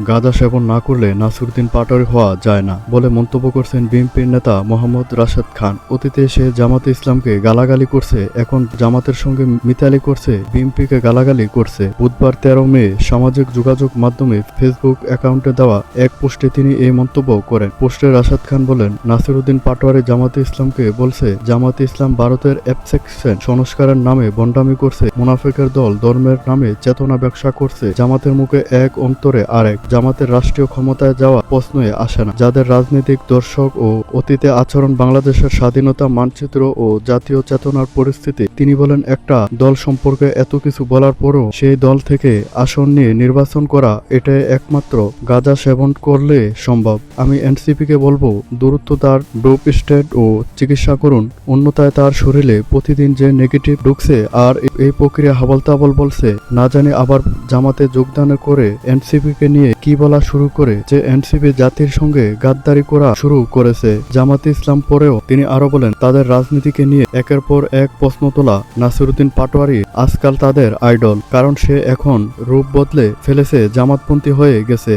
গাঁজা সেবন না করলে নাসিরুদ্দিন পাটোয়ারি হওয়া যায় না বলে মন্তব্য করছেন বিএনপির নেতা মোহাম্মদ রাশেদ খান। অতীতে সে জামাতে ইসলামকে গালাগালি করছে, এখন জামাতের সঙ্গে মিতালি করছে, বিএনপিকে গালাগালি করছে। বুধবার 13 মে সামাজিক যোগাযোগ মাধ্যমে ফেসবুক অ্যাকাউন্টে দেওয়া এক পোস্টে তিনি এই মন্তব্য করেন। পোস্টে রাশেদ খান বলেন, নাসিরুদ্দিন পাটোয়ারি জামাতে ইসলামকে বলছে জামাতে ইসলাম ভারতের অ্যাবসেকশন সংস্কারের নামে ভণ্ডামি করছে, মুনাফিকের দল, ধর্মের নামে চেতনা ব্যবসা করছে। জামাতের মুখে এক অন্তরে আরেক। জামাতের রাষ্ট্রীয় ক্ষমতায় যাওয়া প্রশ্নই আসে না। যাদের রাজনৈতিক দর্শক ও অতীতে আচরণ বাংলাদেশের স্বাধীনতা মানচিত্র ও জাতীয় চেতনার পরিস্থিতি। তিনি বলেন, একটা দল সম্পর্কে এত কিছু বলার পরও সেই দল থেকে আসন নিয়ে নির্বাচন করা, এটাই একমাত্র গাঁজা সেবন করলে সম্ভব। আমি এনসিপিকে বলবো, দ্রুত তার ডোপ স্টেট ও চিকিৎসা করুন। অন্যথায় তার শরীরে প্রতিদিন যে নেগেটিভ ঢুকছে আর এই প্রক্রিয়া হাবলতাবল বলছে, না জানি আবার জামাতে যোগদান করে এনসিপিকে নিয়ে কি বলা শুরু করে যে এনসিপি জাতির সঙ্গে গাদ্দারি করা শুরু করেছে জামাতে ইসলাম। পরেও তিনি আরো বলেন, তাদের রাজনীতিকে নিয়ে একের পর এক প্রশ্ন তোলা নাসিরুদ্দিন পাটোয়ারি আজকাল তাদের আইডল, কারণ সে এখন রূপ বদলে ফেলেছে, জামাতপন্থী হয়ে গেছে।